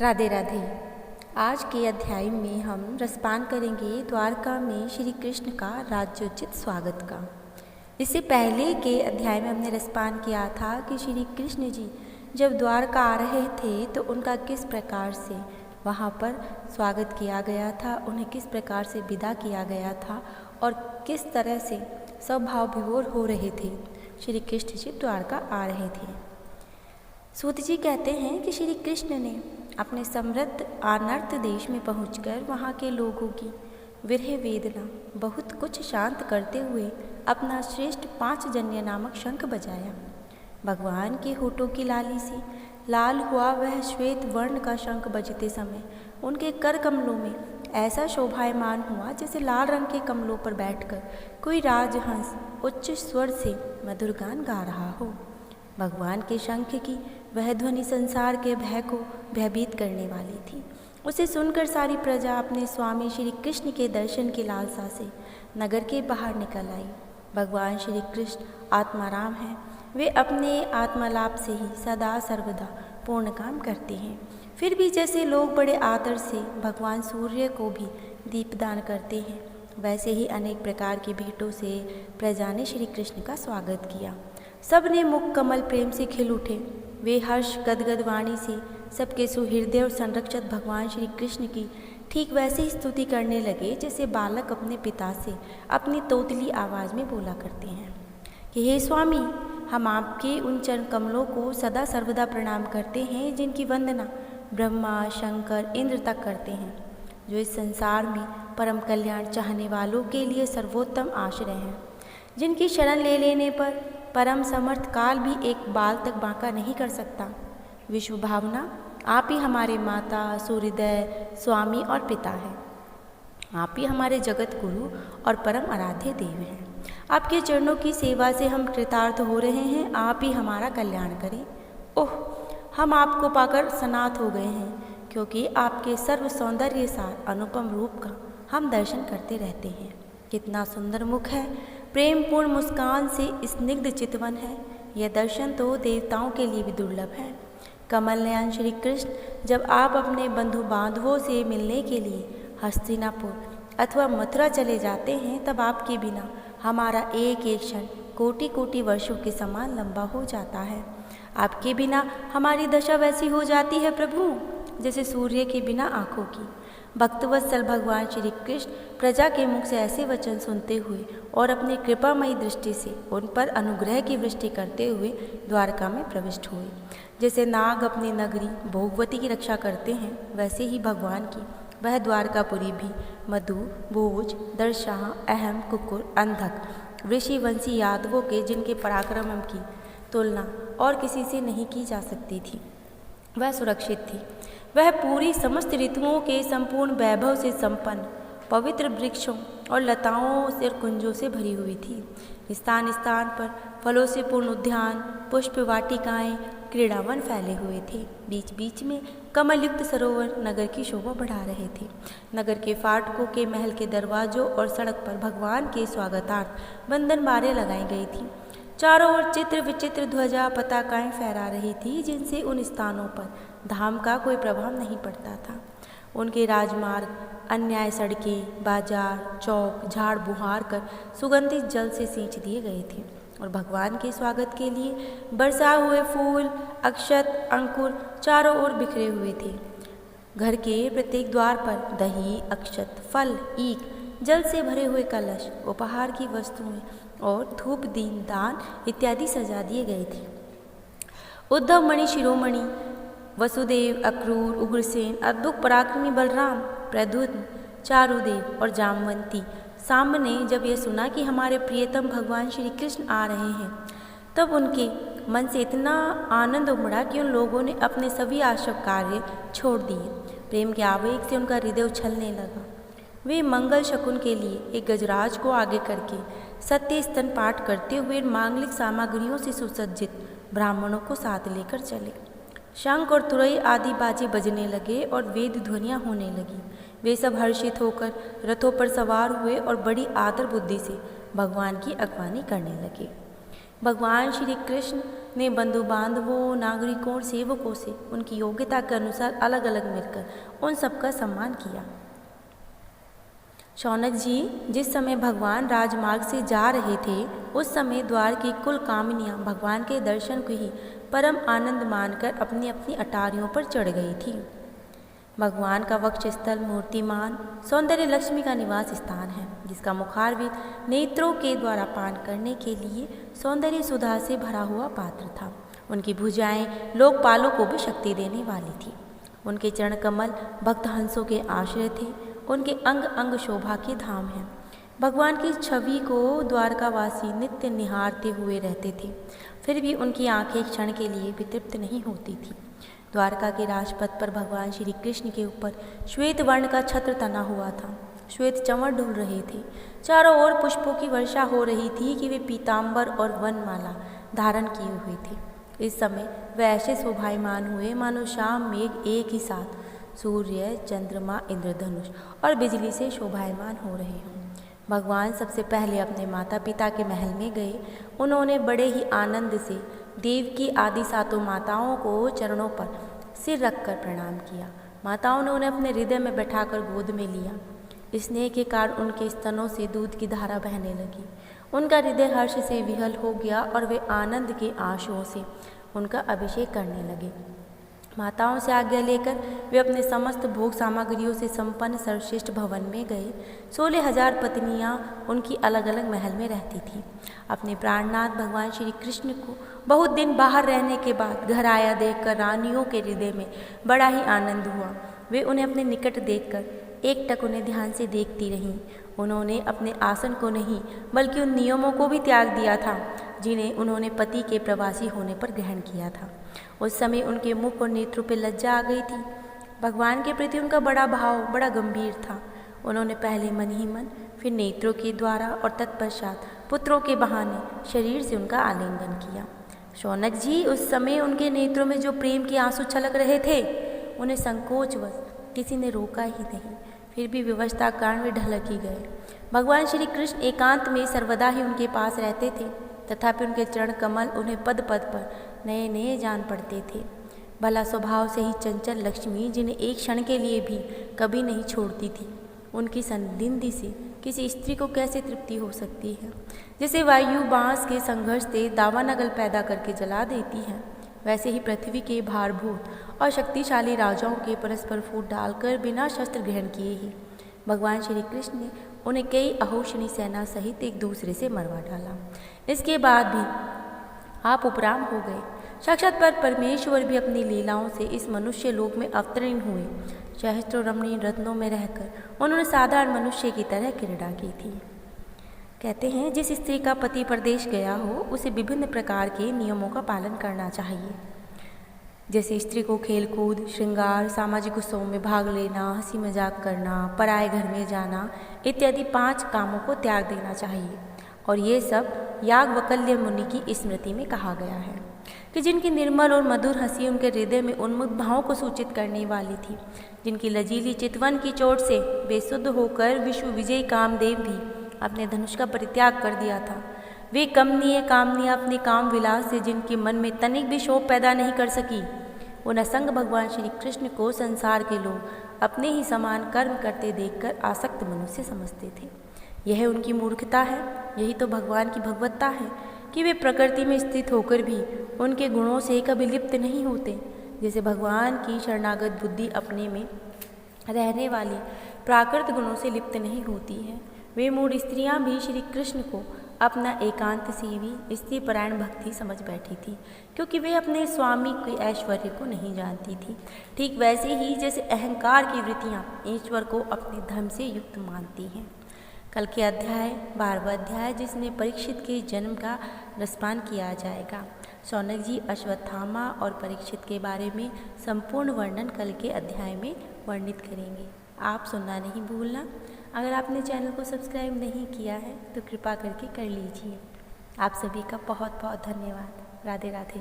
राधे राधे। आज के अध्याय में हम रसपान करेंगे द्वारका में श्री कृष्ण का राज्योचित स्वागत का। इससे पहले के अध्याय में हमने रसपान किया था कि श्री कृष्ण जी जब द्वारका आ रहे थे तो उनका किस प्रकार से वहाँ पर स्वागत किया गया था, उन्हें किस प्रकार से विदा किया गया था और किस तरह से सब भाव विभोर हो रहे थे। श्री कृष्ण जी द्वारका आ रहे थे। सूत जी कहते हैं कि श्री कृष्ण ने अपने समृद्ध आनर्त देश में पहुंचकर वहां के लोगों की विरह वेदना बहुत कुछ शांत करते हुए अपना श्रेष्ठ 5 जन्य नामक शंख बजाया। भगवान के होठों की लाली से लाल हुआ वह श्वेत वर्ण का शंख बजते समय उनके कर कमलों में ऐसा शोभायमान हुआ जैसे लाल रंग के कमलों पर बैठकर कोई राजहंस उच्च स्वर से मधुर गान गा रहा हो। भगवान के शंख की वह ध्वनि संसार के भय को भयभीत करने वाली थी। उसे सुनकर सारी प्रजा अपने स्वामी श्री कृष्ण के दर्शन की लालसा से नगर के बाहर निकल आई। भगवान श्री कृष्ण आत्माराम हैं। वे अपने आत्मलाप से ही सदा सर्वदा पूर्ण काम करते हैं। फिर भी जैसे लोग बड़े आदर से भगवान सूर्य को भी दीपदान करते हैं, वैसे ही अनेक प्रकार की भेंटों से प्रजा ने श्री कृष्ण का स्वागत किया। सब ने मुख कमल प्रेम से खिल उठे। वे हर्ष गदगद वाणी से सबके सुहृदय और संरक्षक भगवान श्री कृष्ण की ठीक वैसे ही स्तुति करने लगे जैसे बालक अपने पिता से अपनी तोतली आवाज़ में बोला करते हैं कि हे स्वामी, हम आपके उन चरण कमलों को सदा सर्वदा प्रणाम करते हैं जिनकी वंदना ब्रह्मा, शंकर, इंद्र तक करते हैं, जो इस संसार में परम कल्याण चाहने वालों के लिए सर्वोत्तम आश्रय हैं, जिनकी शरण ले लेने पर परम समर्थ काल भी एक बाल तक बांका नहीं कर सकता। विश्व भावना आप ही हमारे माता, सूर्योदय, स्वामी और पिता हैं। आप ही हमारे जगत गुरु और परम आराध्य देव हैं। आपके चरणों की सेवा से हम कृतार्थ हो रहे हैं। आप ही हमारा कल्याण करें। ओह, हम आपको पाकर सनाथ हो गए हैं, क्योंकि आपके सर्व सौंदर्य सार अनुपम रूप का हम दर्शन करते रहते हैं। कितना सुंदर मुख है, प्रेम पूर्ण मुस्कान से स्निग्ध चितवन है। यह दर्शन तो देवताओं के लिए भी दुर्लभ है। कमल नयन श्री कृष्ण जब आप अपने बंधु बांधवों से मिलने के लिए हस्तिनापुर अथवा मथुरा चले जाते हैं, तब आपके बिना हमारा एक एक क्षण कोटि कोटि वर्षों के समान लंबा हो जाता है। आपके बिना हमारी दशा वैसी हो जाती है प्रभु जैसे सूर्य के बिना आँखों की। भक्तवत्सल भगवान श्री कृष्ण प्रजा के मुख से ऐसे वचन सुनते हुए और अपनी कृपामयी दृष्टि से उन पर अनुग्रह की वृष्टि करते हुए द्वारका में प्रविष्ट हुए। जैसे नाग अपनी नगरी भोगवती की रक्षा करते हैं, वैसे ही भगवान की वह द्वारकापुरी भी मधु, भोज, दर्शाह, अहम, कुकुर, अंधक, ऋषिवंशी यादवों के जिनके पराक्रम की तुलना और किसी से नहीं की जा सकती थी, वह सुरक्षित थी। वह पूरी समस्त ऋतुओं के संपूर्ण वैभव से संपन्न पवित्र वृक्षों और लताओं और कुंजों से भरी हुई थी। स्थान स्थान पर फलों से पूर्ण उद्यान, पुष्प वाटिकाएं, क्रीड़ावन फैले हुए थे। बीच बीच में कमलयुक्त सरोवर नगर की शोभा बढ़ा रहे थे। नगर के फाटकों के महल के दरवाजों और सड़क पर भगवान के स्वागतार्थ बंधनबारें लगाई गई थी। चारों ओर चित्र विचित्र ध्वजा पताकाएं फहरा रही थी, जिनसे उन स्थानों पर धाम का कोई प्रभाव नहीं पड़ता था। उनके राजमार्ग, अन्याय सड़कें, बाजार, चौक झाड़ बुहार कर सुगंधित जल से सींच दिए गए थे और भगवान के स्वागत के लिए बरसाए हुए फूल, अक्षत, अंकुर चारों ओर बिखरे हुए थे। घर के प्रत्येक द्वार पर दही, अक्षत, फल, ईख, जल से भरे हुए कलश, उपहार की वस्तुएं और धूप, दीन दान इत्यादि सजा दिए गए थे। उद्धव मणि, शिरोमणि, वसुदेव, अक्रूर, उग्रसेन, अद्भुत पराक्रमी बलराम, प्रद्युम्न, चारुदेव और जामवंती सांब ने जब यह सुना कि हमारे प्रियतम भगवान श्री कृष्ण आ रहे हैं, तब उनके मन से इतना आनंद उमड़ा कि उन लोगों ने अपने सभी आवश्यक कार्य छोड़ दिए। प्रेम के आवेग से उनका हृदय उछलने लगा। वे मंगल शकुन के लिए एक गजराज को आगे करके सत्य स्तन पाठ करते हुए मांगलिक सामग्रियों से सुसज्जित ब्राह्मणों को साथ लेकर चले। शंख और तुरई आदि बाजे बजने लगे और वेद ध्वनियाँ होने लगी। वे सब हर्षित होकर रथों पर सवार हुए और बड़ी आदर बुद्धि से भगवान की अगवानी करने लगे। भगवान श्री कृष्ण ने बंधु बांधवों, नागरिकों और सेवकों से उनकी योग्यता के अनुसार अलग अलग मिलकर उन सबका सम्मान किया। शौनक जी जिस समय भगवान राजमार्ग से जा रहे थे, उस समय द्वार की कुल कामिनियाँ भगवान के दर्शन को ही परम आनंद मानकर अपनी अपनी अटारियों पर चढ़ गई थी। भगवान का वक्षस्थल मूर्तिमान सौंदर्य लक्ष्मी का निवास स्थान है, जिसका मुखारविंद नेत्रों के द्वारा पान करने के लिए सौंदर्य सुधा से भरा हुआ पात्र था। उनकी भुजाएं लोकपालों को भी शक्ति देने वाली थी। उनके चरण कमल भक्त हंसों के आश्रय थे। उनके अंग अंग शोभा के धाम हैं। भगवान की छवि को द्वारकावासी नित्य निहारते हुए रहते थे, फिर भी उनकी आंखें क्षण के लिए भी तृप्त नहीं होती थी। द्वारका के राजपथ पर भगवान श्री कृष्ण के ऊपर श्वेत वर्ण का छत्र तना हुआ था। श्वेत चंवर ढुल रहे थे। चारों ओर पुष्पों की वर्षा हो रही थी कि वे पीताम्बर और वनमाला धारण किए हुए थे। इस समय वे ऐसे शोभायमान हुए मानो शाम मेघ एक ही साथ सूर्य, चंद्रमा, इंद्रधनुष और बिजली से शोभायमान हो रहे हों। भगवान सबसे पहले अपने माता पिता के महल में गए। उन्होंने बड़े ही आनंद से देव की आदि सातों माताओं को चरणों पर सिर रखकर प्रणाम किया। माताओं ने उन्हें अपने हृदय में बैठाकर गोद में लिया। स्नेह के कारण उनके स्तनों से दूध की धारा बहने लगी। उनका हृदय हर्ष से विहल हो गया और वे आनंद के आंसुओं से उनका अभिषेक करने लगे। माताओं से आज्ञा लेकर वे अपने समस्त भोग सामग्रियों से संपन्न सर्वश्रेष्ठ भवन में गए। 16,000 पत्नियां उनकी अलग अलग महल में रहती थीं। अपने प्राणनाथ भगवान श्री कृष्ण को बहुत दिन बाहर रहने के बाद घर आया देखकर रानियों के हृदय में बड़ा ही आनंद हुआ। वे उन्हें अपने निकट देखकर एकटक उन्हें ध्यान से देखती रहीं। उन्होंने अपने आसन को नहीं बल्कि उन नियमों को भी त्याग दिया था जिन्हें उन्होंने पति के प्रवासी होने पर ग्रहण किया था। उस समय उनके मुख और नेत्रों पर लज्जा आ गई थी। भगवान के प्रति उनका बड़ा भाव बड़ा गंभीर था। उन्होंने पहले मन ही मन, फिर नेत्रों के द्वारा और तत्पश्चात पुत्रों के बहाने शरीर से उनका आलिंगन किया। शौनक जी उस समय उनके नेत्रों में जो प्रेम के आंसू छलक रहे थे, उन्हें संकोचवश किसी ने रोका ही नहीं। फिर भी विवशता कारण वे ढलक ही गए। भगवान श्री कृष्ण एकांत में सर्वदा ही उनके पास रहते थे, तथापि उनके चरण कमल उन्हें पद पद पर नए नए जान पड़ते थे। भला स्वभाव से ही चंचल लक्ष्मी, जिन्हें एक क्षण के लिए भी कभी नहीं छोड़ती थी, उनकी संदिग्धि से किसी स्त्री को कैसे तृप्ति हो सकती है। जैसे वायु बांस के संघर्ष से दावानगल पैदा करके जला देती है, वैसे ही पृथ्वी के भारभूत और शक्तिशाली राजाओं के परस्पर फूट डालकर बिना शस्त्र ग्रहण किए ही भगवान श्री कृष्ण ने उन्हें कई अहोषणी सेना सहित एक दूसरे से मरवा डाला। इसके बाद भी आप उपराम हो गए। साक्षात पर परमेश्वर भी अपनी लीलाओं से इस मनुष्य लोक में अवतीर्ण हुए। सहस्त्रों रमणीय रत्नों में रहकर उन्होंने साधारण मनुष्य की तरह क्रीड़ा की थी। कहते हैं जिस स्त्री का पति परदेश गया हो, उसे विभिन्न प्रकार के नियमों का पालन करना चाहिए। जैसे स्त्री को खेलकूद, श्रृंगार, सामाजिक उत्सवों में भाग लेना, हंसी मजाक करना, पराए घर में जाना इत्यादि 5 कामों को त्याग देना चाहिए। और ये सब याज्ञवल्क्य मुनि की स्मृति में कहा गया है कि जिनकी निर्मल और मधुर हंसी उनके हृदय में उन्मुक्त भावों को सूचित करने वाली थी, जिनकी लजीली चितवन की चोट से बेसुध होकर विश्व विजयी कामदेव भी अपने धनुष का परित्याग कर दिया था, वे कमनीय कामनियाँ अपने काम विलास से जिनके मन में तनिक भी शोभ पैदा नहीं कर सकी, उन असंग भगवान श्री कृष्ण को संसार के लोग अपने ही समान कर्म करते देखकर आसक्त मनुष्य समझते थे। यह उनकी मूर्खता है। यही तो भगवान की भगवत्ता है कि वे प्रकृति में स्थित होकर भी उनके गुणों से कभी लिप्त नहीं होते। जैसे भगवान की शरणागत बुद्धि अपने में रहने वाली प्राकृत गुणों से लिप्त नहीं होती है, वे मूढ़ स्त्रियां भी श्री कृष्ण को अपना एकांत सेवी स्त्रीपरायण भक्ति समझ बैठी थी, क्योंकि वे अपने स्वामी के ऐश्वर्य को नहीं जानती थी। ठीक वैसे ही जैसे अहंकार की वृत्तियाँ ईश्वर को अपने धर्म से युक्त मानती हैं। कल के अध्याय 12वां अध्याय, जिसमें परीक्षित के जन्म का रसपान किया जाएगा। शौनक जी अश्वत्थामा और परीक्षित के बारे में संपूर्ण वर्णन कल के अध्याय में वर्णित करेंगे। आप सुनना नहीं भूलना। अगर आपने चैनल को सब्सक्राइब नहीं किया है तो कृपा करके कर लीजिए। आप सभी का बहुत बहुत धन्यवाद। राधे राधे।